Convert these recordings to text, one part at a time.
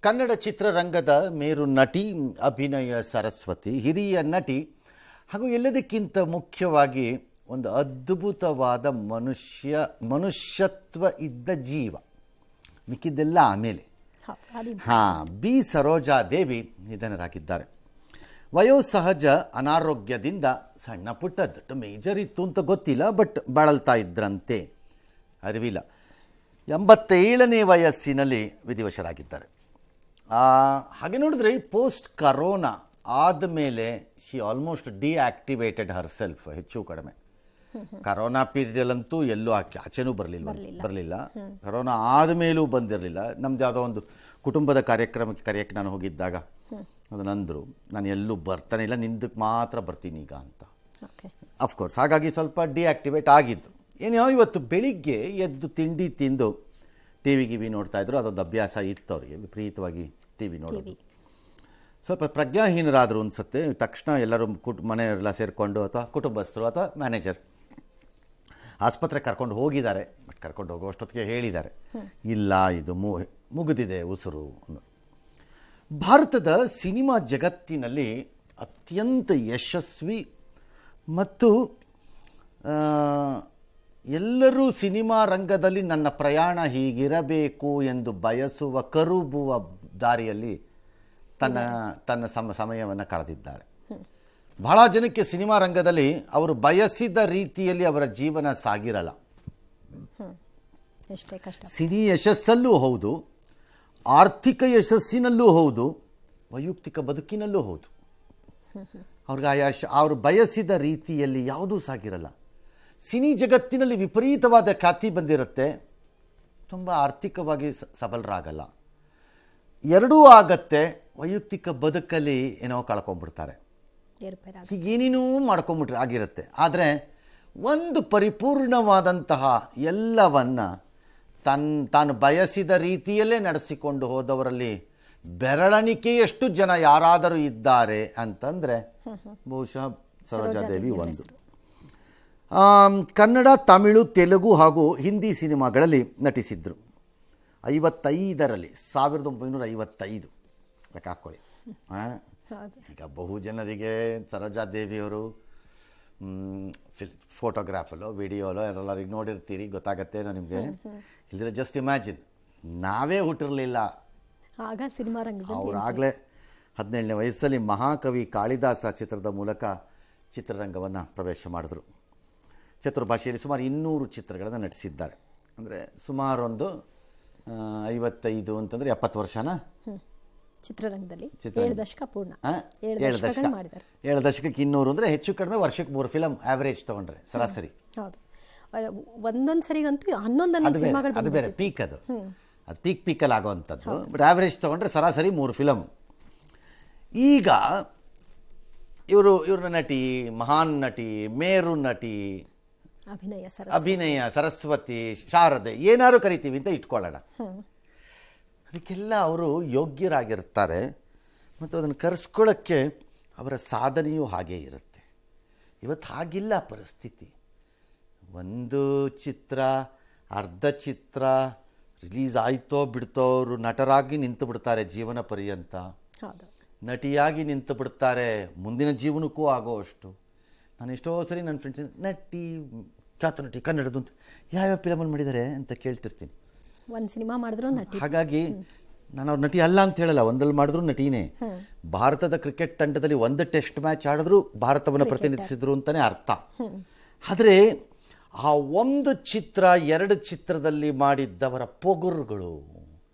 ಕನ್ನಡ ಚಿತ್ರರಂಗದ ಮೇರು ನಟಿ, ಅಭಿನಯ ಸರಸ್ವತಿ, ಹಿರಿಯ ನಟಿ ಹಾಗೂ ಎಲ್ಲದಕ್ಕಿಂತ ಮುಖ್ಯವಾಗಿ ಒಂದು ಅದ್ಭುತವಾದ ಮನುಷ್ಯತ್ವ ಇದ್ದ ಜೀವ. ಮಿಕ್ಕಿದ್ದೆಲ್ಲ ಆಮೇಲೆ. ಬಿ ಸರೋಜಾದೇವಿ ನಿಧನರಾಗಿದ್ದಾರೆ. ವಯೋಸಹಜ ಅನಾರೋಗ್ಯದಿಂದ ಸಣ್ಣ ಪುಟ್ಟದ್ದು ಮೇಜರ್ ಇತ್ತು ಅಂತ ಗೊತ್ತಿಲ್ಲ, ಬಟ್ ಬಾಳಲ್ತಾ ಇದ್ರಂತೆ, ಅರಿವಿಲ್ಲ. 87ನೇ ವಯಸ್ಸಿನಲ್ಲಿ ವಿಧಿವಶರಾಗಿದ್ದಾರೆ. ಹಾಗೆ ನೋಡಿದ್ರೆ ಪೋಸ್ಟ್ ಕರೋನಾ ಆದಮೇಲೆ ಶಿ ಆಲ್ಮೋಸ್ಟ್ ಡಿಆಕ್ಟಿವೇಟೆಡ್ ಹರ್ ಸೆಲ್ಫ್. ಹೆಚ್ಚು ಕಡಿಮೆ ಕರೋನಾ ಪೀರಿಯಡಲ್ಲಂತೂ ಎಲ್ಲೂ ಆಚೆನೂ ಬರಲಿಲ್ಲ. ಕರೋನಾ ಆದಮೇಲೂ ಬಂದಿರಲಿಲ್ಲ. ನಮ್ದು ಯಾವುದೋ ಒಂದು ಕುಟುಂಬದ ಕಾರ್ಯಕ್ರಮಕ್ಕೆ ಕರೆಯೋಕ್ಕೆ ನಾನು ಹೋಗಿದ್ದಾಗ ಅದನ್ನಂದರು, ನಾನು ಎಲ್ಲೂ ಬರ್ತಾನೆ ಇಲ್ಲ, ನಿಂದಕ್ಕೆ ಮಾತ್ರ ಬರ್ತೀನಿ ಈಗ ಅಂತ. ಅಫ್ಕೋರ್ಸ್ ಹಾಗಾಗಿ ಸ್ವಲ್ಪ ಡಿಆಕ್ಟಿವೇಟ್ ಆಗಿದ್ದು. ಏನೋ ಇವತ್ತು ಬೆಳಿಗ್ಗೆ ಎದ್ದು ತಿಂಡಿ ತಿಂದು ಟಿ ವಿ ನೋಡ್ತಾ ಇದ್ರು. ಅದೊಂದು ಅಭ್ಯಾಸ ಇತ್ತು ಅವರಿಗೆ, ವಿಪರೀತವಾಗಿ ಟಿ ವಿ ನೋಡೋದು. ಸ್ವಲ್ಪ ಪ್ರಜ್ಞಾಹೀನರಾದರು ಅನಿಸುತ್ತೆ. ತಕ್ಷಣ ಎಲ್ಲರೂ ಮನೆಯವರೆಲ್ಲ ಸೇರಿಕೊಂಡು ಅಥವಾ ಕುಟುಂಬಸ್ಥರು ಅಥವಾ ಮ್ಯಾನೇಜರ್ ಆಸ್ಪತ್ರೆ ಕರ್ಕೊಂಡು ಹೋಗಿದ್ದಾರೆ. ಬಟ್ ಕರ್ಕೊಂಡು ಹೋಗುವಷ್ಟೊತ್ತಿಗೆ ಹೇಳಿದ್ದಾರೆ, ಇಲ್ಲ ಇದು ಮುಗಿದಿದೆ ಉಸಿರು ಅನ್ನೋದು. ಭಾರತದ ಸಿನಿಮಾ ಜಗತ್ತಿನಲ್ಲಿ ಅತ್ಯಂತ ಯಶಸ್ವಿ ಮತ್ತು ಎಲ್ಲರೂ ಸಿನಿಮಾ ರಂಗದಲ್ಲಿ ನನ್ನ ಪ್ರಯಾಣ ಹೀಗಿರಬೇಕು ಎಂದು ಬಯಸುವ ಕರುಬುವ ದಾರಿಯಲ್ಲಿ ತನ್ನ ಸಮಯವನ್ನು ಕಳೆದಿದ್ದಾರೆ. ಬಹಳ ಜನಕ್ಕೆ ಸಿನಿಮಾ ರಂಗದಲ್ಲಿ ಅವರು ಬಯಸಿದ ರೀತಿಯಲ್ಲಿ ಅವರ ಜೀವನ ಸಾಗಿರಲ್ಲ. ಸಿನಿ ಯಶಸ್ಸಲ್ಲೂ ಹೌದು, ಆರ್ಥಿಕ ಯಶಸ್ಸಿನಲ್ಲೂ ಹೌದು, ವೈಯಕ್ತಿಕ ಬದುಕಿನಲ್ಲೂ ಹೌದು. ಅವ್ರಿಗೆ ಅವರು ಬಯಸಿದ ರೀತಿಯಲ್ಲಿ ಯಾವುದೂ ಸಾಗಿರಲ್ಲ. ಸಿನಿ ಜಗತ್ತಿನಲ್ಲಿ ವಿಪರೀತವಾದ ಖ್ಯಾತಿ ಬಂದಿರುತ್ತೆ, ತುಂಬ ಆರ್ಥಿಕವಾಗಿ ಸಬಲರಾಗಲ್ಲ. ಎರಡೂ ಆಗತ್ತೆ. ವೈಯಕ್ತಿಕ ಬದುಕಲ್ಲಿ ಏನೋ ಕಳ್ಕೊಂಡ್ಬಿಡ್ತಾರೆ, ಏನೇನೂ ಮಾಡ್ಕೊಂಬಿಟ್ರೆ ಆಗಿರುತ್ತೆ. ಆದರೆ ಒಂದು ಪರಿಪೂರ್ಣವಾದಂತಹ ಎಲ್ಲವನ್ನ ತಾನು ಬಯಸಿದ ರೀತಿಯಲ್ಲೇ ನಡೆಸಿಕೊಂಡು ಹೋದವರಲ್ಲಿ ಬೆರಳಣಿಕೆಯಷ್ಟು ಜನ ಯಾರಾದರೂ ಇದ್ದಾರೆ ಅಂತಂದರೆ ಬಹುಶಃ ಸರೋಜಾದೇವಿ ಒಂದು. ಕನ್ನಡ, ತಮಿಳು, ತೆಲುಗು ಹಾಗೂ ಹಿಂದಿ ಸಿನಿಮಾಗಳಲ್ಲಿ ನಟಿಸಿದ್ರು. 55ರಲ್ಲಿ 1955 ಲೆಕ್ಕ ಹಾಕ್ಕೊಳ್ಳಿ. ಈಗ ಬಹು ಜನರಿಗೆ ಸರೋಜಾದೇವಿಯವರು ಫೋಟೋಗ್ರಾಫಲ್ಲೋ ವಿಡಿಯೋಲೋ ಎಲ್ಲರಿಗೆ ನೋಡಿರ್ತೀರಿ, ಗೊತ್ತಾಗತ್ತೇನೋ ನಿಮಗೆ. ಇಲ್ಲದ್ರೆ ಜಸ್ಟ್ ಇಮ್ಯಾಜಿನ್, ನಾವೇ ಹುಟ್ಟಿರಲಿಲ್ಲ ಆಗ ಸಿನಿಮಾ ರಂಗದಲ್ಲಿ. ಅವರಾಗಲೇ 17ನೇ ವಯಸ್ಸಲ್ಲಿ ಮಹಾಕವಿ ಕಾಳಿದಾಸ ಚಿತ್ರದ ಮೂಲಕ ಚಿತ್ರರಂಗವನ್ನು ಪ್ರವೇಶ ಮಾಡಿದ್ರು. ಚತುರ್ಭಾಷೆಯಲ್ಲಿ ಸುಮಾರು 200 ಚಿತ್ರಗಳನ್ನು ನಟಿಸಿದ್ದಾರೆ. ಅಂದರೆ ಸುಮಾರು ಒಂದು 55 ಅಂತಂದರೆ 70 ವರ್ಷನ ಚಿತ್ರರಂಗದಲ್ಲಿ 7 ದಶಕ ಪೂರ್ಣ. 7 ದಶಕಕ್ಕೆ 200 ಅಂದರೆ ಹೆಚ್ಚು ಕಡಿಮೆ ವರ್ಷಕ್ಕೆ 3 ಫಿಲಮ್ ಆವರೇಜ್ ತೊಗೊಂಡ್ರೆ ಸರಾಸರಿ. ಹೌದು, ಒಂದೊಂದು ಸರಿಗಂತೂ 11 ಸಿನಿಮಾಗಳು. ಅದು ಬೇರೆ ಪೀಕ್, ಅದು ಪೀಕಲ್ಲಿ ಆಗೋವಂಥದ್ದು. ಬಟ್ ಆವರೇಜ್ ತೊಗೊಂಡ್ರೆ ಸರಾಸರಿ 3 ಫಿಲಮ್. ಈಗ ಇವ್ರನ್ನ ನಟಿ, ಮಹಾನ್ ನಟಿ, ಮೇರು ನಟಿ, ಅಭಿನಯ ಸರಸ್ವತಿ, ಶಾರದೆ, ಏನಾರು ಕರಿತೀವಿ ಅಂತ ಇಟ್ಕೊಳ್ಳೋಣ. ಅದಕ್ಕೆಲ್ಲ ಅವರು ಯೋಗ್ಯರಾಗಿರ್ತಾರೆ ಮತ್ತು ಅದನ್ನು ಕರೆಸ್ಕೊಳ್ಳೋಕ್ಕೆ ಅವರ ಸಾಧನೆಯೂ ಹಾಗೇ ಇರುತ್ತೆ. ಇವತ್ತು ಹಾಗಿಲ್ಲ ಪರಿಸ್ಥಿತಿ. ಒಂದು ಚಿತ್ರ, ಅರ್ಧ ಚಿತ್ರ ರಿಲೀಸ್ ಆಯ್ತೋ ಬಿಡ್ತೋ ಅವರು ನಟರಾಗಿ ನಿಂತು ಬಿಡ್ತಾರೆ ಜೀವನ ಪರ್ಯಂತ, ನಟಿಯಾಗಿ ನಿಂತು ಬಿಡ್ತಾರೆ ಮುಂದಿನ ಜೀವನಕ್ಕೂ ಆಗೋ ಅಷ್ಟು. ನಾನು ಎಷ್ಟೋ ಸರಿ ನನ್ನ ಫ್ರೆಂಡ್ಸ್ ನಟಿ, ಖ್ಯಾತ ನಟಿ ಕನ್ನಡದ್ದು ಅಂತ ಯಾವ್ಯಾವ ಫಿಲಮಲ್ಲಿ ಮಾಡಿದ್ದಾರೆ ಅಂತ ಕೇಳ್ತಿರ್ತೀನಿ. ಒಂದು ಸಿನಿಮಾ ಮಾಡಿದ್ರು ನಟಿ. ಹಾಗಾಗಿ ನಾನು ಅವ್ರ ನಟಿ ಅಲ್ಲ ಅಂತ ಹೇಳಲ್ಲ, ಒಂದಲ್ಲಿ ಮಾಡಿದ್ರು ನಟಿನೇ. ಭಾರತದ ಕ್ರಿಕೆಟ್ ತಂಡದಲ್ಲಿ ಒಂದು ಟೆಸ್ಟ್ ಮ್ಯಾಚ್ ಆಡಿದ್ರು ಭಾರತವನ್ನು ಪ್ರತಿನಿಧಿಸಿದ್ರು ಅಂತಲೇ ಅರ್ಥ. ಆದರೆ ಆ ಒಂದು ಚಿತ್ರ, 2 ಚಿತ್ರದಲ್ಲಿ ಮಾಡಿದ್ದವರ ಪೊಗುರುಗಳು,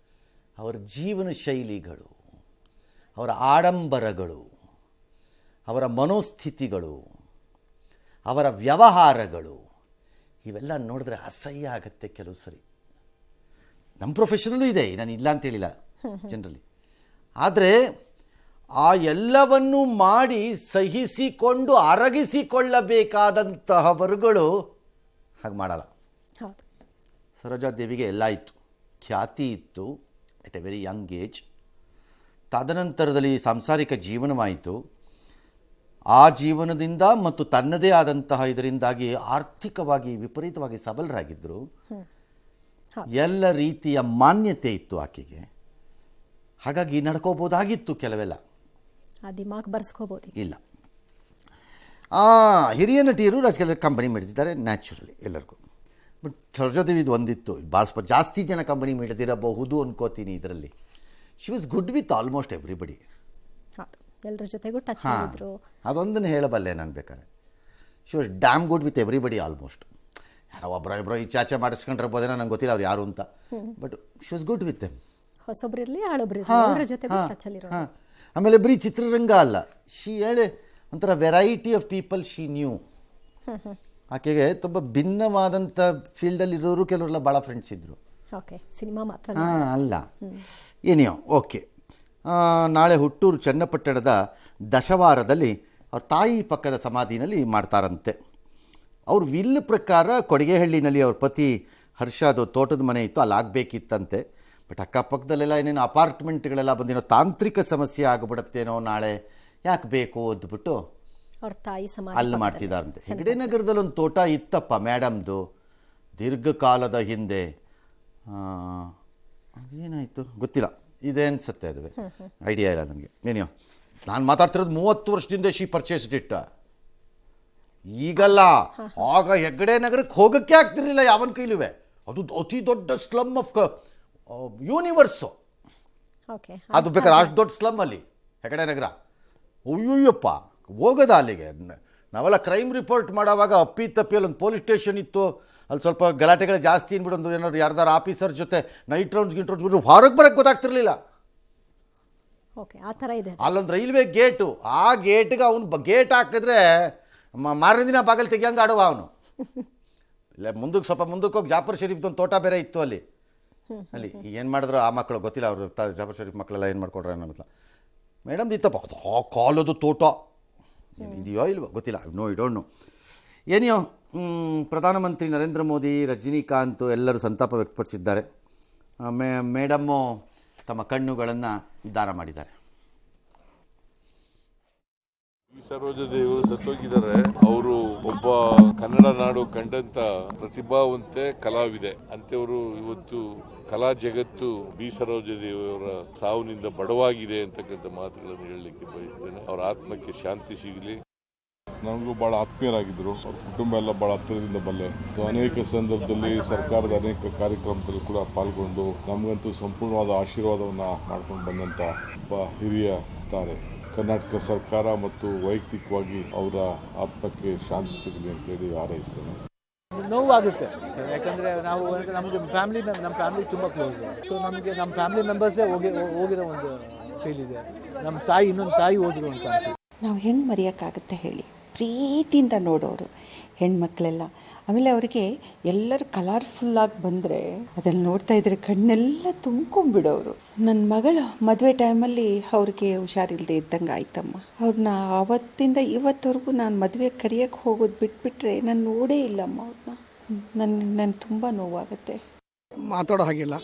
ಅವರ ಜೀವನ ಶೈಲಿಗಳು, ಅವರ ಆಡಂಬರಗಳು, ಅವರ ಮನೋಸ್ಥಿತಿಗಳು, ಅವರ ವ್ಯವಹಾರಗಳು, ಇವೆಲ್ಲ ನೋಡಿದ್ರೆ ಅಸಹ್ಯ ಆಗತ್ತೆ ಕೆಲವು ಸರಿ. ನಮ್ಮ ಪ್ರೊಫೆಷನಲ್ಲೂ ಇದೆ, ನಾನು ಇಲ್ಲ ಅಂತ ಹೇಳಿಲ್ಲ ಜನರಲಿ. ಆದರೆ ಆ ಎಲ್ಲವನ್ನೂ ಮಾಡಿ ಸಹಿಸಿಕೊಂಡು ಅರಗಿಸಿಕೊಳ್ಳಬೇಕಾದಂತಹವರುಗಳು ಹಾಗೆ ಮಾಡಲ್ಲ. ಸರೋಜಾದೇವಿಗೆ ಎಲ್ಲ ಇತ್ತು, ಖ್ಯಾತಿ ಇತ್ತು at a very young age. ತದನಂತರದಲ್ಲಿ ಸಾಂಸಾರಿಕ ಜೀವನವಾಯಿತು. ಆ ಜೀವನದಿಂದ ಮತ್ತು ತನ್ನದೇ ಆದಂತಹ ಇದರಿಂದಾಗಿ ಆರ್ಥಿಕವಾಗಿ ವಿಪರೀತವಾಗಿ ಸಬಲರಾಗಿದ್ದರು. ಎಲ್ಲ ರೀತಿಯ ಮಾನ್ಯತೆ ಇತ್ತು ಆಕೆಗೆ. ಹಾಗಾಗಿ ನಡ್ಕೋಬೋದಾಗಿತ್ತು ಕೆಲವೆಲ್ಲ, ಆ ದಿಮಾಕ್ ಬರ್ಸ್ಕೋಬೋದು. ಇಲ್ಲ. ಹಿರಿಯ ನಟಿಯರು ರಾಜಕೀಯ ಕಂಪನಿ ಮಾಡಿದ್ದಾರೆ ನ್ಯಾಚುರಲಿ ಎಲ್ಲರಿಗೂ. ಬಟ್ ಸರೋಜಾದೇವಿ ಇದು ಒಂದಿತ್ತು, ಭಾಳ ಜಾಸ್ತಿ ಜನ ಕಂಪನಿ ಮಾಡಿದಿರಬಹುದು ಅನ್ಕೋತೀನಿ. ಇದರಲ್ಲಿ she was good with almost everybody. ಹೌದು, ಎಲ್ಲರ ಜೊತೆಗೂ ಟಚ್ ಹಾಂ, ಮಾಡಿದ್ರು. ಅದೊಂದನ್ನು ಹೇಳಬಲ್ಲೆ ನಾನು ಬೇಕಾದ್ರೆ. She was damn good with everybody almost. ಯಾರೋ ಒಬ್ಬರೋ ಈಚಾಚೆ ಮಾಡಿಸ್ಕೊಂಡಿರ್ಬೋದೇನೋ ನಂಗೆ ಗೊತ್ತಿಲ್ಲ ಅವ್ರು ಯಾರು ಅಂತ, but she was good with them. ಹೊಸೊಬ್ರಿರ್ಲಿ ಹಳೊಬ್ರಿರ್ಲಿ ಎಲ್ಲರ ಜೊತೆಗೂ ಟಚ್ ಅಲ್ಲಿರೋ. ಆಮೇಲೆ ಬರೀ ಚಿತ್ರರಂಗ ಅಲ್ಲ, ಶಿ ಹೇಳಿ ಒಂಥರ variety of people she knew. ಆಕೆಗೆ ತುಂಬ ಭಿನ್ನವಾದಂಥ ಫೀಲ್ಡಲ್ಲಿ ಇರೋರು ಕೆಲವರೆಲ್ಲ ಭಾಳ ಫ್ರೆಂಡ್ಸ್ ಇದ್ದರು. ಓಕೆ, ಸಿನಿಮಾ ಮಾತ್ರ ಅಲ್ಲ, ಏನಿಯೋ ಓಕೆ. ನಾಳೆ ಹುಟ್ಟೂರು ಚನ್ನಪಟ್ಟಣದ ದಶವಾರದಲ್ಲಿ ಅವ್ರ ತಾಯಿ ಪಕ್ಕದ ಸಮಾಧಿನಲ್ಲಿ ಮಾಡ್ತಾರಂತೆ. ಅವ್ರ ವಿಲ್ ಪ್ರಕಾರ ಕೊಡಿಗೆಹಳ್ಳಿನಲ್ಲಿ ಅವ್ರ ಪತಿ ಹರ್ಷದು ತೋಟದ ಮನೆ ಇತ್ತು, ಅಲ್ಲಿ ಆಗಬೇಕಿತ್ತಂತೆ. ಬಟ್ ಅಕ್ಕಪಕ್ಕದಲ್ಲೆಲ್ಲ ಏನೇನು ಅಪಾರ್ಟ್ಮೆಂಟ್ಗಳೆಲ್ಲ ಬಂದಿರೋ ತಾಂತ್ರಿಕ ಸಮಸ್ಯೆ ಆಗಿಬಿಡುತ್ತೇನೋ ನಾಳೆ, ಯಾಕೆ ಬೇಕು ಅಂದ್ಬಿಟ್ಟು ಅವ್ರ ತಾಯಿ ಸಮಾಧಿ ಅಲ್ಲಿ ಮಾಡ್ತಿದ್ದಾರಂತೆ. ಹೆಗಡೆ ನಗರದಲ್ಲಿ ಒಂದು ತೋಟ ಇತ್ತಪ್ಪ ಮೇಡಮ್ದು ದೀರ್ಘಕಾಲದ ಹಿಂದೆ. ಏನಾಯಿತು ಗೊತ್ತಿಲ್ಲ, ಇದೆ ಅನ್ಸುತ್ತೆ, ಅದುವೇ ಐಡಿಯಾ ಇಲ್ಲ ನನಗೆ. ಏನಿಯೋ ನಾನು ಮಾತಾಡ್ತಿರೋದು 30 ವರ್ಷದಿಂದ ಶಿ ಪರ್ಚೇಸ್ಡ್ ಇಟ್ಟ. ಈಗಲ್ಲ, ಆಗ ಹೆಗ್ಗಡೆ ನಗರಕ್ಕೆ ಹೋಗೋಕ್ಕೆ ಆಗ್ತಿರ್ಲಿಲ್ಲ ಯಾವನ ಕೈಲುವೆ. ಅದು ಅತಿ ದೊಡ್ಡ ಸ್ಲಮ್ ಆಫ್ ಯೂನಿವರ್ಸು. ಅದು ಬೇಕಾದ್ರೆ ಅಷ್ಟು ದೊಡ್ಡ ಸ್ಲಮ್ ಅಲ್ಲಿ ಹೆಗಡೆ ನಗರ. ಅಯ್ಯಯ್ಯಪ್ಪ, ಹೋಗೋದ ಅಲ್ಲಿಗೆ. ನಾವೆಲ್ಲ ಕ್ರೈಮ್ ರಿಪೋರ್ಟ್ ಮಾಡೋವಾಗ ಅಪ್ಪಿ ತಪ್ಪಿಯಲ್ಲಿ ಒಂದು ಪೊಲೀಸ್ ಸ್ಟೇಷನ್ ಇತ್ತು, ಅಲ್ಲಿ ಸ್ವಲ್ಪ ಗಲಾಟೆಗಳು ಜಾಸ್ತಿ ಅಂದ್ಬಿಟ್ಟು ಒಂದು ಏನಾದ್ರು ಯಾರ್ದಾರು ಆಫೀಸರ್ ಜೊತೆ ನೈಟ್ ರೌಂಡ್ಸ್ ಬಿಟ್ಟು ಹೊರಗೆ ಬರೋಕ್ಕೆ ಗೊತ್ತಾಗ್ತಿರ್ಲಿಲ್ಲ. ಅಲ್ಲೊಂದು ರೈಲ್ವೆ ಗೇಟು, ಆ ಗೇಟ್ಗೆ ಅವನು ಗೇಟ್ ಹಾಕಿದ್ರೆ ಮಾರನೇ ದಿನ ಬಾಗಲ್ ತೆಗಿಯಂಗೆ ಆಡುವ ಅವನು. ಇಲ್ಲ ಮುಂದಕ್ಕೆ ಸ್ವಲ್ಪ ಮುಂದಕ್ಕೆ ಹೋಗಿ ಜಾಫರ್ ಶರೀಫ್ದು ಒಂದು ತೋಟ ಬೇರೆ ಇತ್ತು ಅಲ್ಲಿ. ಅಲ್ಲಿ ಏನು ಮಾಡಿದ್ರು ಆ ಮಕ್ಕಳು ಗೊತ್ತಿಲ್ಲ, ಅವರು ಜಾಫರ್ ಶರೀಫ್ ಮಕ್ಕಳೆಲ್ಲ ಏನು ಮಾಡ್ಕೊಡ್ರೆ ಅನ್ನೋಲ್ಲ. ಮೇಡಮ್ ಇತ್ತಪ್ಪ, ಅದು ಆ ಕಾಲದ ತೋಟ ಇದೆಯೋ ಇಲ್ವೋ ಗೊತ್ತಿಲ್ಲ, ನೋ ಐ ಡೋಂಟ್ ನೋ. ಏನಿಯೋ ಪ್ರಧಾನಮಂತ್ರಿ ನರೇಂದ್ರ ಮೋದಿ, ರಜನಿಕಾಂತ್ ಎಲ್ಲರೂ ಸಂತಾಪ ವ್ಯಕ್ತಪಡಿಸಿದ್ದಾರೆ. ಮೇಡಮ್ಮು ತಮ್ಮ ಕಣ್ಣುಗಳನ್ನು ದಾನ ಮಾಡಿದ್ದಾರೆ. ಸರೋಜಾದೇವಿಯವರು ಸತ್ತೋಗಿದ್ದಾರೆ. ಅವರು ಒಬ್ಬ ಕನ್ನಡ ನಾಡು ಕಂಡಂತ ಪ್ರತಿಭಾವಂತೆ ಕಲಾವಿದೆ ಅಂತವರು. ಇವತ್ತು ಕಲಾ ಜಗತ್ತು ಬಿ ಸರೋಜಾದೇವಿಯವರ ಸಾವಿನಿಂದ ಬಡವಾಗಿದೆ ಅಂತಕ್ಕಂಥ ಮಾತುಗಳನ್ನು ಹೇಳಲಿಕ್ಕೆ ಬಯಸ್ತೇನೆ. ಅವರ ಆತ್ಮಕ್ಕೆ ಶಾಂತಿ ಸಿಗಲಿ. ನಮಗೂ ಬಹಳ ಆತ್ಮೀಯರಾಗಿದ್ದರು. ಅವ್ರ ಕುಟುಂಬ ಎಲ್ಲ ಬಹಳ ಹತ್ತಿರದಿಂದ ಬಲ್ಲೆ. ಅನೇಕ ಸಂದರ್ಭದಲ್ಲಿ ಸರ್ಕಾರದ ಅನೇಕ ಕಾರ್ಯಕ್ರಮದಲ್ಲಿ ಕೂಡ ಪಾಲ್ಗೊಂಡು ನಮಗಂತೂ ಸಂಪೂರ್ಣವಾದ ಆಶೀರ್ವಾದವನ್ನು ಮಾಡ್ಕೊಂಡು ಬಂದಂತ ಒಬ್ಬ ಹಿರಿಯ ತಾರೆ. ಕರ್ನಾಟಕ ಸರ್ಕಾರ ಮತ್ತು ವೈಯಕ್ತಿಕವಾಗಿ ಅವರ ಆತ್ಮಕ್ಕೆ ಶಾಂತಿ ಸಿಗಲಿ ಅಂತೇಳಿ ಹಾರೈಸ್ತೇನೆ. ನೋವಾಗುತ್ತೆ, ಯಾಕಂದರೆ ನಾವು ನಮಗೆ ನಮ್ಮ ಫ್ಯಾಮಿಲಿ ತುಂಬ ಕ್ಲೋಸ್. ಸೊ ನಮಗೆ ನಮ್ಮ ಫ್ಯಾಮಿಲಿ ಮೆಂಬರ್ಸೇ ಹೋಗಿರೋ ಒಂದು ಫೀಲ್ ಇದೆ. ನಮ್ಮ ತಾಯಿ, ಇನ್ನೊಂದು ತಾಯಿ ಹೋದ್ರು ಅಂತ ಅನ್ಸುತ್ತೆ. ನಾವು ಹೆಂಗೆ ಮರೆಯೋಕ್ಕಾಗುತ್ತೆ ಹೇಳಿ, ಪ್ರೀತಿಯಿಂದ ನೋಡೋರು ಹೆಣ್ಮಕ್ಳೆಲ್ಲ. ಆಮೇಲೆ ಅವರಿಗೆ ಎಲ್ಲರೂ ಕಲರ್ಫುಲ್ಲಾಗಿ ಬಂದರೆ ಅದನ್ನು ನೋಡ್ತಾ ಇದ್ರೆ ಕಣ್ಣೆಲ್ಲ ತುಂಬ್ಕೊಂಡ್ಬಿಡೋರು. ನನ್ನ ಮಗಳು ಮದುವೆ ಟೈಮಲ್ಲಿ ಅವ್ರಿಗೆ ಹುಷಾರಿಲ್ಲದೆ ಇದ್ದಂಗೆ ಆಯ್ತಮ್ಮ. ಅವ್ರನ್ನ ಆವತ್ತಿಂದ ಇವತ್ತವರೆಗೂ ನಾನು ಮದುವೆ ಕರೆಯೋಕ್ಕೆ ಹೋಗೋದು ಬಿಟ್ಬಿಟ್ರೆ ನಾನು ನೋಡೇ ಇಲ್ಲಮ್ಮ ಅವ್ರನ್ನ. ನನ್ನ ತುಂಬ ನೋವಾಗುತ್ತೆ. ಮಾತಾಡೋ ಹಾಗಿಲ್ಲ,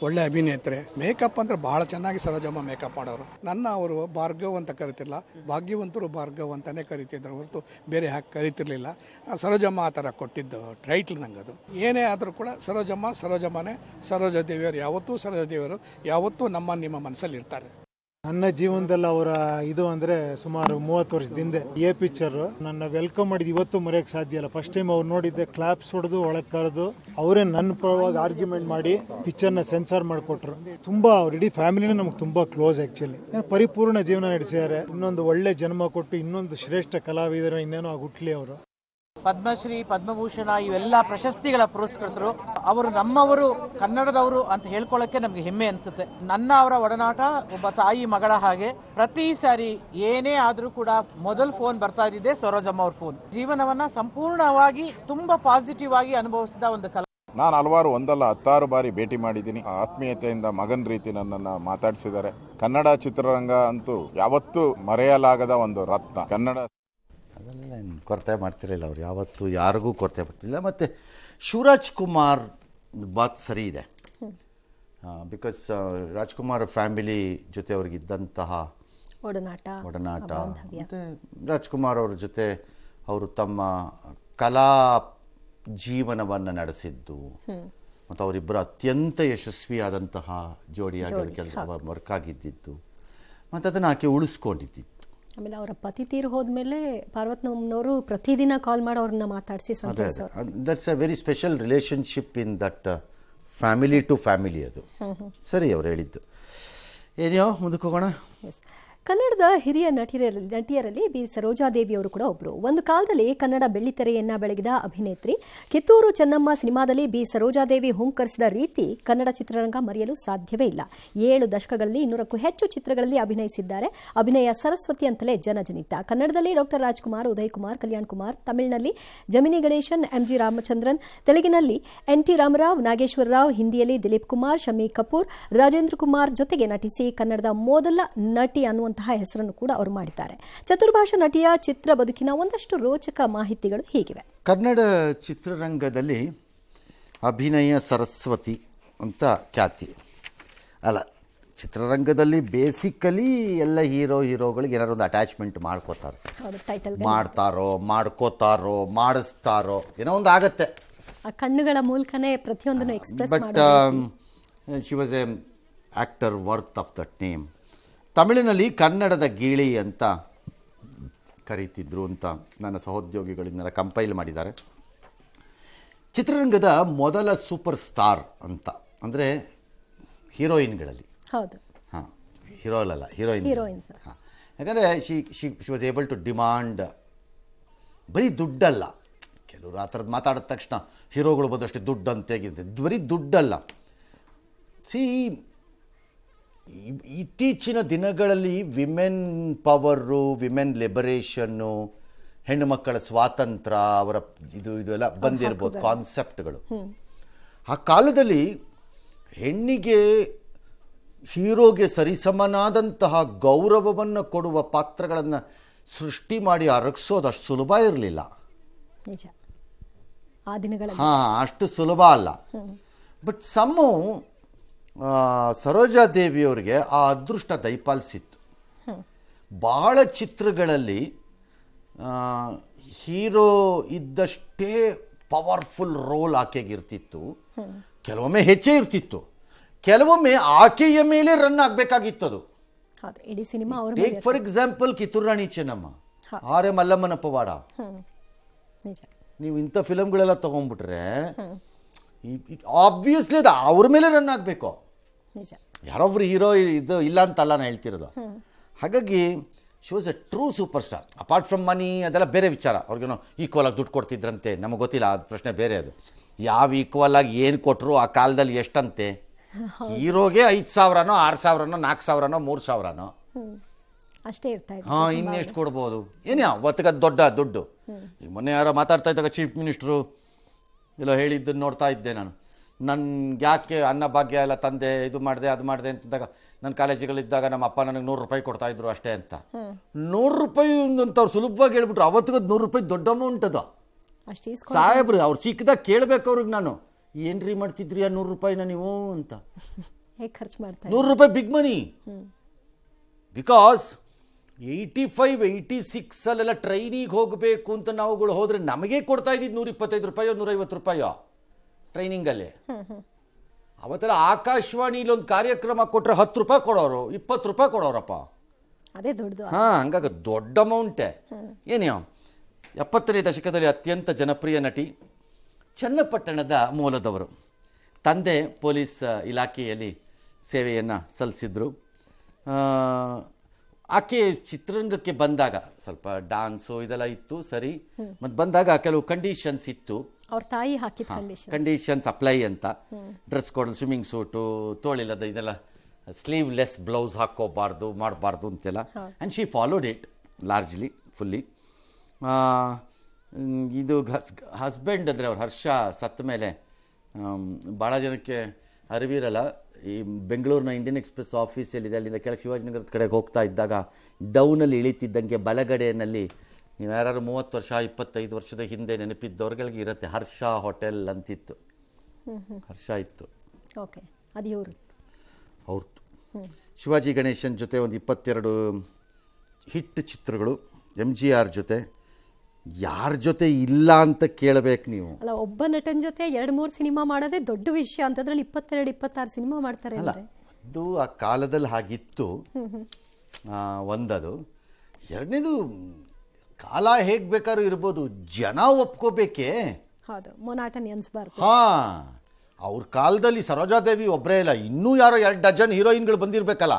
ಒಳ್ಳೆ ಅಭಿನೇತ್ರೆ. ಮೇಕಪ್ ಅಂದರೆ ಭಾಳ ಚೆನ್ನಾಗಿ ಸರೋಜಮ್ಮ ಮೇಕಪ್ ಮಾಡೋರು. ಅವರು ಭಾರ್ಗವ್ ಅಂತ ಕರಿತಿಲ್ಲ, ಭಾಗ್ಯವಂತರು ಭಾರ್ಗವ್ ಅಂತಲೇ ಕರಿತಿದ್ರು ಹೊರತು ಬೇರೆ ಹಾಕಿ ಕರಿತಿರ್ಲಿಲ್ಲ. ಸರೋಜಮ್ಮ ಆ ಥರ ಕೊಟ್ಟಿದ್ದು ಟೈಟ್ಲ್ ನಂಗದು. ಏನೇ ಆದರೂ ಕೂಡ ಸರೋಜಮ್ಮನೇ. ಸರೋಜಾದೇವಿಯವರು ಯಾವತ್ತೂ ನಿಮ್ಮ ಮನಸ್ಸಲ್ಲಿ ಇರ್ತಾರೆ. ನನ್ನ ಜೀವನದಲ್ಲಿ ಅವರ ಇದು ಅಂದರೆ ಸುಮಾರು 30 ವರ್ಷದಿಂದ ಎ ಪಿಕ್ಚರು ನನ್ನ ವೆಲ್ಕಮ್ ಮಾಡಿದ್ದು ಇವತ್ತು ಮರೆಯೋಕ್ಕೆ ಸಾಧ್ಯ ಇಲ್ಲ. ಫಸ್ಟ್ ಟೈಮ್ ಅವ್ರು ನೋಡಿದ್ದೆ, ಕ್ಲಾಪ್ಸ್ ಹೊಡೆದು ಒಳಗೆ ಕರೆದು ಅವರೇ ನನ್ನ ಪರವಾಗಿ ಆರ್ಗ್ಯುಮೆಂಟ್ ಮಾಡಿ ಪಿಕ್ಚರ್ನ ಸೆನ್ಸಾರ್ ಮಾಡಿಕೊಟ್ರು. ತುಂಬ ಅವ್ರ ಇಡೀ ಫ್ಯಾಮಿಲಿನೇ ನಮ್ಗೆ ತುಂಬ ಕ್ಲೋಸ್. ಆ್ಯಕ್ಚುಲಿ ಪರಿಪೂರ್ಣ ಜೀವನ ನಡೆಸಿದ್ದಾರೆ. ಇನ್ನೊಂದು ಒಳ್ಳೆ ಜನ್ಮ ಕೊಟ್ಟು ಇನ್ನೊಂದು ಶ್ರೇಷ್ಠ ಕಲಾವಿದರು ಇನ್ನೇನೋ ಹುಟ್ಲಿ ಅವರು. ಪದ್ಮಶ್ರೀ, ಪದ್ಮಭೂಷಣ ಇವೆಲ್ಲ ಪ್ರಶಸ್ತಿಗಳ ಪುರಸ್ಕೃತರು. ಅವರು ನಮ್ಮವರು, ಕನ್ನಡದವರು ಅಂತ ಹೇಳ್ಕೊಳ್ಳೋಕೆ ನಮ್ಗೆ ಹೆಮ್ಮೆ ಅನ್ಸುತ್ತೆ. ಅವರ ಒಡನಾಟ ಒಬ್ಬ ತಾಯಿ ಮಗಳ ಹಾಗೆ. ಪ್ರತಿ ಸಾರಿ ಏನೇ ಆದ್ರೂ ಕೂಡ ಮೊದಲು ಫೋನ್ ಬರ್ತಾ ಇದ್ದಿದೆ ಸರೋಜಮ್ಮ ಅವ್ರ ಫೋನ್. ಜೀವನವನ್ನ ಸಂಪೂರ್ಣವಾಗಿ ತುಂಬಾ ಪಾಸಿಟಿವ್ ಆಗಿ ಅನುಭವಿಸಿದ ಒಂದು ಕಲಾ. ನಾನು ಹಲವಾರು 10 ಬಾರಿ ಭೇಟಿ ಮಾಡಿದ್ದೀನಿ. ಆತ್ಮೀಯತೆಯಿಂದ ಮಗನ ರೀತಿ ನನ್ನನ್ನು ಮಾತಾಡಿಸಿದ್ದಾರೆ. ಕನ್ನಡ ಚಿತ್ರರಂಗ ಅಂತೂ ಯಾವತ್ತೂ ಮರೆಯಲಾಗದ ಒಂದು ರತ್ನ. ಕನ್ನಡ ಅದೆಲ್ಲ ಕೊರತೆ ಮಾಡ್ತಿರಲಿಲ್ಲ ಅವ್ರು, ಯಾವತ್ತೂ ಯಾರಿಗೂ ಕೊರತೆ ಪಡ್ತಿಲ್ಲ. ಮತ್ತು ಶಿವರಾಜ್ ಕುಮಾರ್ ಬಾತ್ ಸರಿ ಇದೆ. ಬಿಕಾಸ್ ರಾಜ್ಕುಮಾರ್ ಫ್ಯಾಮಿಲಿ ಜೊತೆ ಅವ್ರಿಗಿದ್ದಂತಹ ಒಡನಾಟ ಮತ್ತು ರಾಜ್ಕುಮಾರ್ ಅವ್ರ ಜೊತೆ ಅವರು ತಮ್ಮ ಕಲಾ ಜೀವನವನ್ನು ನಡೆಸಿದ್ದು, ಮತ್ತು ಅವರಿಬ್ಬರು ಅತ್ಯಂತ ಯಶಸ್ವಿಯಾದಂತಹ ಜೋಡಿಯಾಗಿ ಕೆಲಸ ವರ್ಕ್ ಆಗಿದ್ದಿತ್ತು ಮತ್ತು ಅದನ್ನು ಆಕೆ ಉಳಿಸ್ಕೊಂಡಿದ್ದಿತ್ತು. ಆಮೇಲೆ ಅವರ ಪತಿ ತೀರು ಹೋದ್ಮೇಲೆ ಪಾರ್ವತಮ್ಮನವರು ಪ್ರತಿದಿನ ಕಾಲ್ ಮಾಡಿ ಅವ್ರನ್ನ ಮಾತಾಡಿಸಿ that's a very special relationship in that family to family. ಅದು ಸರಿ ಅವ್ರು ಹೇಳಿದ್ದು. ಏನೋ ಮುಂದಕ್ಕೆ ಹೋಗೋಣ. ಕನ್ನಡದ ಹಿರಿಯ ನಟಿಯರಲ್ಲಿ ಬಿ ಸರೋಜಾದೇವಿ ಅವರು ಕೂಡ ಒಬ್ಬರು. ಒಂದು ಕಾಲದಲ್ಲಿ ಕನ್ನಡ ಬೆಳ್ಳಿತೆರೆಯನ್ನ ಬೆಳಗಿದ ಅಭಿನೇತ್ರಿ. ಕಿತ್ತೂರು ಚೆನ್ನಮ್ಮ ಸಿನಿಮಾದಲ್ಲಿ ಬಿ ಸರೋಜಾದೇವಿ ಹುಂಕರಿಸಿದ ರೀತಿ ಕನ್ನಡ ಚಿತ್ರರಂಗ ಮರೆಯಲು ಸಾಧ್ಯವೇ ಇಲ್ಲ. 7 ದಶಕಗಳಲ್ಲಿ 200ಕ್ಕೂ ಹೆಚ್ಚು ಚಿತ್ರಗಳಲ್ಲಿ ಅಭಿನಯಿಸಿದ್ದಾರೆ. ಅಭಿನಯ ಸರಸ್ವತಿ ಅಂತಲೇ ಜನಜನಿತ. ಕನ್ನಡದಲ್ಲಿ ಡಾಕ್ಟರ್ ರಾಜ್ಕುಮಾರ್, ಉದಯ್ ಕುಮಾರ್, ಕಲ್ಯಾಣ್ ಕುಮಾರ್, ತಮಿಳಿನಲ್ಲಿ ಜಮಿನಿ ಗಣೇಶನ್, MG ರಾಮಚಂದ್ರನ್, ತೆಲುಗಿನಲ್ಲಿ NT ರಾಮರಾವ್, ನಾಗೇಶ್ವರ ರಾವ್, ಹಿಂದಿಯಲ್ಲಿ ದಿಲೀಪ್ ಕುಮಾರ್, ಶಮಿ ಕಪೂರ್, ರಾಜೇಂದ್ರ ಕುಮಾರ್ ಜೊತೆಗೆ ನಟಿಸಿ ಕನ್ನಡದ ಮೊದಲ ನಟಿ ಅನ್ನುವಂತಹ ಹೆಸರನ್ನು ಕೂಡ ಅವರು ಮಾಡಿದ್ದಾರೆ. ಚತುರ್ಭಾಷಾ ನಟಿಯ ಚಿತ್ರ ಬದುಕಿನ ಒಂದಷ್ಟು ರೋಚಕ ಮಾಹಿತಿಗಳು ಹೀಗಿವೆ. ಕನ್ನಡ ಚಿತ್ರರಂಗದಲ್ಲಿ ಅಭಿನಯ ಸರಸ್ವತಿ ಅಂತ ಖ್ಯಾತಿ. ಅಲ್ಲ, ಚಿತ್ರರಂಗದಲ್ಲಿ ಬೇಸಿಕಲಿ ಎಲ್ಲ ಹೀರೋಗಳಿಗೆ ಏನಾದ್ರು ಒಂದು ಅಟ್ಯಾಚ್ಮೆಂಟ್ ಮಾಡ್ತಾರೋ ಮಾಡ್ಕೋತಾರೋ ಮಾಡಿಸ್ತಾರೋ ಏನೋ ಒಂದು ಆಗತ್ತೆ. ಆ ಕಣ್ಣುಗಳ ಮೂಲಕನೇ ಪ್ರತಿಯೊಂದನ್ನು express but she was a actor worth of that name. ತಮಿಳಿನಲ್ಲಿ ಕನ್ನಡದ ಗೀಳಿ ಅಂತ ಕರೀತಿದ್ರು ಅಂತ ನನ್ನ ಸಹೋದ್ಯೋಗಿಗಳಿಂದ ಕಂಪೈಲ್ ಮಾಡಿದ್ದಾರೆ. ಚಿತ್ರರಂಗದ ಮೊದಲ ಸೂಪರ್ ಸ್ಟಾರ್ ಅಂತ ಅಂದರೆ ಹೀರೋಯಿನ್ಗಳಲ್ಲಿ. ಹೌದು. ಹಾಂ, ಹೀರೋಯಿನ್ಸ್. ಹಾಂ, ಯಾಕಂದರೆ she was able to demand ಬರೀ ದುಡ್ಡಲ್ಲ. ಕೆಲವರು ಆ ಥರದ್ದು ಮಾತಾಡಿದ ತಕ್ಷಣ ಹೀರೋಗಳು ಬಂದಷ್ಟು ದುಡ್ಡು ಅಂತ ಹೇಗಿರುತ್ತೆ. ಬರೀ ದುಡ್ಡಲ್ಲ. ಇತ್ತೀಚಿನ ದಿನಗಳಲ್ಲಿ ವಿಮೆನ್ ಪವರು, ವಿಮೆನ್ ಲಿಬರೇಷನ್ನು, ಹೆಣ್ಣು ಮಕ್ಕಳ ಸ್ವಾತಂತ್ರ್ಯ, ಅವರ ಇದೆಲ್ಲ ಬಂದಿರ್ಬೋದು ಕಾನ್ಸೆಪ್ಟ್ಗಳು. ಆ ಕಾಲದಲ್ಲಿ ಹೆಣ್ಣಿಗೆ ಹೀರೋಗೆ ಸರಿಸಮನಾದಂತಹ ಗೌರವವನ್ನು ಕೊಡುವ ಪಾತ್ರಗಳನ್ನು ಸೃಷ್ಟಿ ಮಾಡಿ ಅರಗಿಸೋದು ಅಷ್ಟು ಸುಲಭ ಇರಲಿಲ್ಲ. ಹಾಂ, ಅಷ್ಟು ಸುಲಭ ಅಲ್ಲ. ಬಟ್ ಸರೋಜಾದೇವಿಯವರಿಗೆ ಆ ಅದೃಷ್ಟ ದಯಪಾಲಿಸಿತ್ತು. ಬಹಳ ಚಿತ್ರಗಳಲ್ಲಿ ಹೀರೋ ಇದ್ದಷ್ಟೇ ಪವರ್ಫುಲ್ ರೋಲ್ ಆಕೆಗಿರ್ತಿತ್ತು. ಕೆಲವೊಮ್ಮೆ ಹೆಚ್ಚೇ ಇರ್ತಿತ್ತು, ಕೆಲವೊಮ್ಮೆ ಆಕೆಯ ಮೇಲೆ ರನ್ ಆಗಬೇಕಾಗಿತ್ತದು. For example Kittur Rani Chennamma, or ಮಲ್ಲಮ್ಮನ ಪವಾಡ. ನೀವು ಇಂಥ ಫಿಲಮ್ಗಳೆಲ್ಲ ತಗೊಂಡ್ಬಿಟ್ರೆ ಆಬ್ವಿಯಸ್ಲಿ ಅದು ಅವ್ರ ಮೇಲೆ ರನ್ ಆಗಬೇಕು. ಯಾರೊಬ್ರು ಹೀರೋ ಇದು ಇಲ್ಲ ಅಂತಲ್ಲ ನಾನು ಹೇಳ್ತಿರೋದು. ಹಾಗಾಗಿ she was a true superstar. Apart from money ಅದೆಲ್ಲ ಬೇರೆ ವಿಚಾರ. ಅವ್ರಿಗೇನೋ ಈಕ್ವಲ್ ಆಗಿ ದುಡ್ಡು ಕೊಡ್ತಿದ್ರಂತೆ, ನಮಗೆ ಗೊತ್ತಿಲ್ಲ, ಅದು ಪ್ರಶ್ನೆ ಬೇರೆ. ಅದು ಯಾವ ಈಕ್ವಲ್ ಆಗಿ ಏನು ಕೊಟ್ಟರು ಆ ಕಾಲದಲ್ಲಿ ಎಷ್ಟಂತೆ. ಹೀರೋಗೆ 5,000ನೋ 6,000ನೋ 4,000ನೋ 3,000ನೋ ಅಷ್ಟೇ ಇರ್ತಾ ಇದೆ. ಹಾಂ, ಇನ್ನೆಷ್ಟು ಕೊಡ್ಬೋದು? ಏನ್ಯಾ ಒತ್ತಿಗೆ ದೊಡ್ಡ ದುಡ್ಡು. ಈಗ ಮೊನ್ನೆ ಯಾರೋ ಮಾತಾಡ್ತಾ ಇದ್ದಾಗ ಚೀಫ್ ಮಿನಿಸ್ಟ್ರು ಎಲ್ಲೋ ಹೇಳಿದ್ದನ್ನು ನೋಡ್ತಾ ಇದ್ದೆ ನಾನು. ನನ್ಗೆ ಯಾಕೆ ಅನ್ನಭಾಗ್ಯ ಎಲ್ಲ ತಂದೆ, ಇದು ಮಾಡಿದೆ ಅದು ಮಾಡಿದೆ ಅಂತಂದಾಗ, ನನ್ನ ಕಾಲೇಜುಗಳಿದ್ದಾಗ ನಮ್ಮ ಅಪ್ಪ ನನಗೆ 100 ರೂಪಾಯಿ ಕೊಡ್ತಾಯಿದ್ರು ಅಷ್ಟೇ ಅಂತ. 100 ರೂಪಾಯಿ ಅಂತ ಅವ್ರು ಸುಲಭವಾಗಿ ಹೇಳ್ಬಿಟ್ರು. ಅವತ್ತಿಗೆ 100 ರೂಪಾಯಿ ದೊಡ್ಡ ಅಮೌಂಟ್ ಅದು. ಸಾಹೇಬ್ರು ಅವ್ರು ಸಿಕ್ಕಿದಾಗ ಕೇಳಬೇಕು ಅವ್ರಿಗೆ, ನಾನು ಏನ್ರಿ ಮಾಡ್ತಿದ್ರಿ ಆ 100 ರೂಪಾಯಿನ ನೀವು ಅಂತ. ಖರ್ಚು ಮಾಡ್ತಾರೆ. 100 ರೂಪಾಯಿ ಬಿಗ್ ಮನಿ. ಬಿಕಾಸ್ 85, 86 ಅಲ್ಲೆಲ್ಲ ಟ್ರೈನಿಗೆ ಹೋಗಬೇಕು ಅಂತ ನಾವುಗಳು ಹೋದರೆ ನಮಗೆ ಕೊಡ್ತಾ ಇದ್ದಿದ್ದು 125 ರೂಪಾಯೋ 150 ರೂಪಾಯೋ ಟ್ರೈನಿಂಗಲ್ಲಿ. ಅವತ್ತೆಲ್ಲ ಆಕಾಶವಾಣಿಲಿ ಒಂದು ಕಾರ್ಯಕ್ರಮ ಕೊಟ್ಟರೆ 10 ರೂಪಾಯಿ ಕೊಡೋರು, 20 ರೂಪಾಯಿ ಕೊಡೋರಪ್ಪ. ಅದೇ ದೊಡ್ಡದು. ಹಾಂ, ಹಂಗಾಗಿ ದೊಡ್ಡ ಅಮೌಂಟೇ. ಏನೇ 70ನೇ ದಶಕದಲ್ಲಿ ಅತ್ಯಂತ ಜನಪ್ರಿಯ ನಟಿ, ಚನ್ನಪಟ್ಟಣದ ಮೂಲದವರು. ತಂದೆ ಪೊಲೀಸ್ ಇಲಾಖೆಯಲ್ಲಿ ಸೇವೆಯನ್ನು ಸಲ್ಲಿಸಿದ್ರು. ಆಕೆ ಚಿತ್ರರಂಗಕ್ಕೆ ಬಂದಾಗ ಸ್ವಲ್ಪ ಡಾನ್ಸು ಇದೆಲ್ಲ ಇತ್ತು, ಸರಿ. ಮತ್ತು ಬಂದಾಗ ಕೆಲವು ಕಂಡೀಷನ್ಸ್ ಇತ್ತು. ಅವ್ರ ತಾಯಿ ಹಾಕಿದ ಕಂಡೀಷನ್ಸ್ ಅಪ್ಲೈ ಅಂತ. ಡ್ರೆಸ್ ಕೋಡ್, ಸ್ವಿಮ್ಮಿಂಗ್ ಸೂಟು, ತೋಳಿಲ್ಲದ ಇದೆಲ್ಲ, ಸ್ಲೀವ್ಲೆಸ್ ಬ್ಲೌಸ್ ಹಾಕೋಬಾರ್ದು, ಮಾಡಬಾರ್ದು ಅಂತೆಲ್ಲ. And she followed it largely, fully. ಇದು ಹಸ್ಬೆಂಡ್ ಅಂದರೆ ಅವ್ರ ಹರ್ಷ ಸತ್ತ ಮೇಲೆ ಭಾಳ ಜನಕ್ಕೆ ಅರಿವಿರಲ್ಲ. ಈ ಬೆಂಗಳೂರಿನ ಇಂಡಿಯನ್ ಎಕ್ಸ್ಪ್ರೆಸ್ ಆಫೀಸಲ್ಲಿದೆ, ಅಲ್ಲಿಂದ ಕೆಳಗೆ ಶಿವಾಜಿನಗರದ ಕಡೆಗೆ ಹೋಗ್ತಾ ಇದ್ದಾಗ ಡೌನಲ್ಲಿ ಇಳಿತಿದ್ದಂಗೆ ಬಲಗಡೆಯಲ್ಲಿ, ನೀವು ಯಾರು 30 ವರ್ಷ 25 ವರ್ಷದ ಹಿಂದೆ ನೆನಪಿದ್ದವ್ರಿಗೆ ಇರುತ್ತೆ, ಹರ್ಷ ಹೋಟೆಲ್ ಅಂತಿತ್ತು. ಹರ್ಷ ಇತ್ತು. ಓಕೆ, ಅದು ಅವ್ರದ್ದು. ಶಿವಾಜಿ ಗಣೇಶನ್ ಜೊತೆ ಒಂದು 22 ಹಿಟ್ ಚಿತ್ರಗಳು, MGR ಜೊತೆ ಯಾರ ಜೊತೆ ಇಲ್ಲ ಅಂತ ಕೇಳಬೇಕು ನೀವು. ಅಲ್ಲ, ಒಬ್ಬ ನಟನ ಜೊತೆ 2-3 ಸಿನಿಮಾ ಮಾಡೋದೇ ದೊಡ್ಡ ವಿಷಯ ಅಂತದ್ರಲ್ಲಿ 22-26 ಸಿನಿಮಾ ಮಾಡ್ತಾರೆ ಅಂದ್ರೆ ಅದು ಆ ಕಾಲದಲ್ಲಿ ಹಾಗಿತ್ತು. ಒಂದದು. ಎರಡನೇದು, ಕಾಲ ಹೇಗೆ ಬೇಕಾದ್ರೂ ಇರ್ಬೋದು, ಜನ ಒಪ್ಕೋಬೇಕೇ. ಹೌದು, ಮೊನಾಟನಿ ಅನ್ಸ್ಬಾರ್ದು. ಹಾ, ಅವ್ರ ಕಾಲದಲ್ಲಿ ಸರೋಜಾದೇವಿ ಒಬ್ಬರೇ ಇಲ್ಲ, ಇನ್ನೂ ಯಾರೋ 2 ಡಜನ್ ಹೀರೋಯಿನ್ಗಳು ಬಂದಿರಬೇಕಲ್ಲ.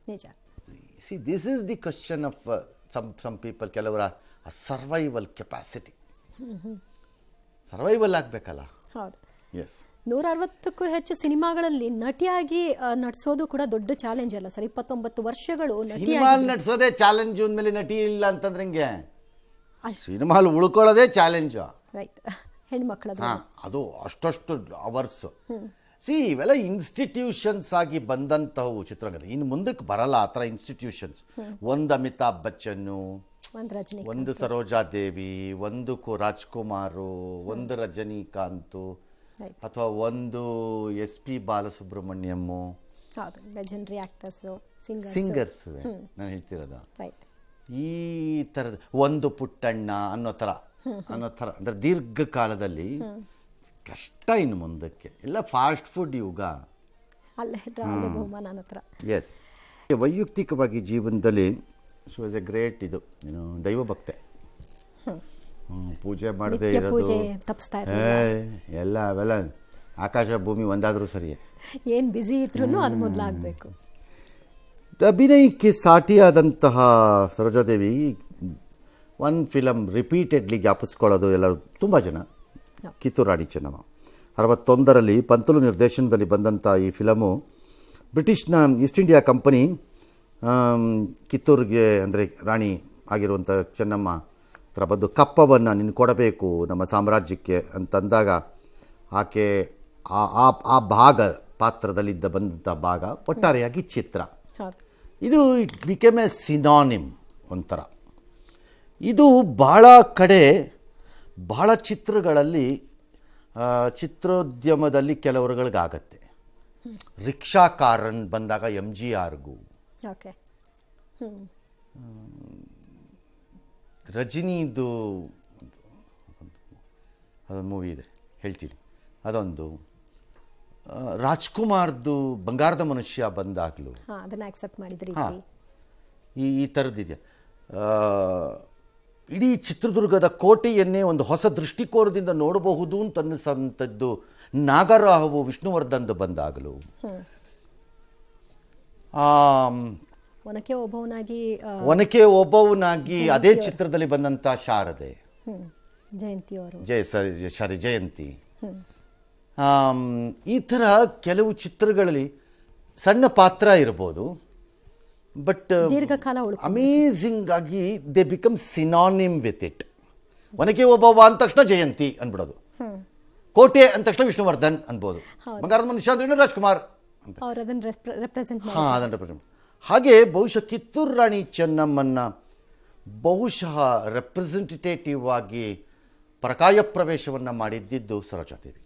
ನಿಜ. See, this is the question of some people. ಕೆಲವರ ಸರ್ವೈವಲ್ ಕೆಪಾಸಿಟಿ, ಸರ್ವೈವಲ್ ಆಗಬೇಕಲ್ಲ. ಹೌದು. ಎಸ್, 160ಕ್ಕೂ ಹೆಚ್ಚು ಸಿನಿಮಾಗಳಲ್ಲಿ ನಟಿಯಾಗಿ ನಟಿಸೋದು ಕೂಡ ದೊಡ್ಡ ಚಾಲೆಂಜ್ ಅಲ್ಲ ಸರ್. 29 ವರ್ಷಗಳು ಸಿನಿಮಾಲ್ ನಟಿಸೋದೇ ಚಾಲೆಂಜ್ ಅಂದಮೇಲೆ ನಟಿ ಇಲ್ಲ ಅಂತಂದ್ರೆ ಹಿಂಗೆ ಸಿನಿಮಾಲ್ ಉಳ್ಕೊಳ್ಳೋದೇ ಚಾಲೆಂಜು. ರೈಟ್. ಹೆಣ್ಮಕ್ಳದ್ದು ಅದು ಅಷ್ಟಷ್ಟು ಅವರ್ಸ್. ಸಿ, ಇವೆಲ್ಲ ಇನ್ಸ್ಟಿಟ್ಯೂಷನ್ಸ್ ಆಗಿ ಬಂದಂತಹವು ಚಿತ್ರರಂಗದ. ಇನ್ನು ಮುಂದಕ್ಕೆ ಬರಲ್ಲ ಆ ಥರ ಇನ್ಸ್ಟಿಟ್ಯೂಷನ್ಸ್. ಒಂದು ಅಮಿತಾಬ್ ಬಚ್ಚನ್ನು, ಒಂದು ಸರೋಜಾದೇವಿ, ಒಂದು ರಾಜ್ಕುಮಾರು, ಒಂದು ರಜನಿಕಾಂತ್, ಅಥವಾ ಒಂದು SP ಬಾಲಸುಬ್ರಹ್ಮಣ್ಯಮ್ಮು. ಲೆಜೆಂಡರಿ ಆಕ್ಟರ್ಸ್, ಸಿಂಗರ್ಸ್ ನಾನು ಹೇಳ್ತಿರೋದು. ಈ ಥರದ ಒಂದು ಪುಟ್ಟಣ್ಣ ಅನ್ನೋ ಥರ ಅಂದರೆ ದೀರ್ಘಕಾಲದಲ್ಲಿ ಕಷ್ಟ. ಇನ್ನು ಮುಂದಕ್ಕೆ ಎಲ್ಲ ಫಾಸ್ಟ್ ಫುಡ್ ಯುಗ. ಎಸ್, ವೈಯಕ್ತಿಕವಾಗಿ ಜೀವನದಲ್ಲಿ ಶಿ ವಾಸ್ ಎ ಗ್ರೇಟ್ ಇದು ಏನು ದೈವ ಭಕ್ತೆ. ಪೂಜೆ ಮಾಡದೇ ಇರೋದು ಎಲ್ಲ ಅವೆಲ್ಲ ಆಕಾಶ ಭೂಮಿ ಒಂದಾದರೂ ಸರಿಯೇ. ಏನು ಬಿಸಿ ಇದ್ರೂ ಅದು ಮೊದಲಾಗಬೇಕು. ಅಭಿನಯಕ್ಕೆ ಸಾಟಿಯಾದಂತಹ ಸರೋಜಾದೇವಿ ಒಂದು ಫಿಲಮ್ ರಿಪೀಟೆಡ್ಲಿ ಜ್ಞಾಪಿಸ್ಕೊಳ್ಳೋದು ಎಲ್ಲರೂ ತುಂಬ ಜನ. ಕಿತ್ತೂರು ರಾಣಿ ಚೆನ್ನಮ್ಮ 61ರಲ್ಲಿ ಪಂತಲು ನಿರ್ದೇಶನದಲ್ಲಿ ಬಂದಂಥ ಈ ಫಿಲಮು ಬ್ರಿಟಿಷ್ನ ಈಸ್ಟ್ ಇಂಡಿಯಾ ಕಂಪನಿ ಕಿತ್ತೂರಿಗೆ ಅಂದರೆ ರಾಣಿ ಆಗಿರುವಂಥ ಚೆನ್ನಮ್ಮ ಹತ್ರ ಬಂದು ಕಪ್ಪವನ್ನು ನೀನು ಕೊಡಬೇಕು ನಮ್ಮ ಸಾಮ್ರಾಜ್ಯಕ್ಕೆ ಅಂತಂದಾಗ ಆಕೆ ಆ ಭಾಗ ಪಾತ್ರದಲ್ಲಿದ್ದ ಬಂದಂಥ ಭಾಗ ಒಟ್ಟಾರೆಯಾಗಿ ಚಿತ್ರ. ಇದು ಇಟ್ ಬಿಕೇಮ್ ಎ ಸಿನಾನಿಮ್ ಒಂಥರ. ಇದು ಭಾಳ ಕಡೆ ಬಹಳ ಚಿತ್ರಗಳಲ್ಲಿ ಚಿತ್ರೋದ್ಯಮದಲ್ಲಿ ಕೆಲವರುಗಳಿಗಾಗತ್ತೆ. ರಿಕ್ಷಾ ಕಾರನ್ ಬಂದಾಗ MGRಗೂ, ರಜನಿದು ಅದೊಂದು ಮೂವಿ ಇದೆ ಹೇಳ್ತೀನಿ, ಅದೊಂದು ರಾಜ್ಕುಮಾರ್ದು ಬಂಗಾರದ ಮನುಷ್ಯ ಬಂದಾಗಲೂ ಈ ಥರದ್ದಿದೆಯಾ. ಇಡೀ ಚಿತ್ರದುರ್ಗದ ಕೋಟೆಯನ್ನೇ ಒಂದು ಹೊಸ ದೃಷ್ಟಿಕೋನದಿಂದ ನೋಡಬಹುದು ಅಂತ ಅನ್ನಿಸಂಥದ್ದು ನಾಗರಾಹು ವಿಷ್ಣುವರ್ಧನ್ದು ಬಂದಾಗಲೂ, ಒನಕೆ ಓಬವ್ವನಾಗಿ ಅದೇ ಚಿತ್ರದಲ್ಲಿ ಬಂದಂಥ ಶಾರದೆ, ಜಯಂತಿ, ಈ ಥರ ಕೆಲವು ಚಿತ್ರಗಳಲ್ಲಿ ಸಣ್ಣ ಪಾತ್ರ ಇರ್ಬೋದು, ಬಟ್ ಅಮೇಝಿಂಗ್ ಆಗಿ they become synonym with it. Onake Obavva ಅಂದ ತಕ್ಷಣ ಜಯಂತಿ ಅನ್ಬಿಡೋದು, ಕೋಟೆ ಅಂದ ತಕ್ಷಣ ವಿಷ್ಣುವರ್ಧನ್ ಅನ್ಬೋದು, ಬಂಗಾರದ ಮನುಷ್ಯ ಅಂದ್ರೆ ರಾಜ್ಕುಮಾರ್ ಅಂತ ಅದನ್ನು ರೆಪ್ರೆಸೆಂಟ್. ಹಾಗೆ ಬಹುಶಃ ಕಿತ್ತೂರು ರಾಣಿ ಚೆನ್ನಮ್ಮನ್ನ ಬಹುಶಃ ರೆಪ್ರೆಸೆಂಟೇಟಿವ್ ಆಗಿ ಪರಕಾಯ ಪ್ರವೇಶವನ್ನು ಮಾಡಿದ್ದಿದ್ದು ಸರೋಜಾದೇವಿ.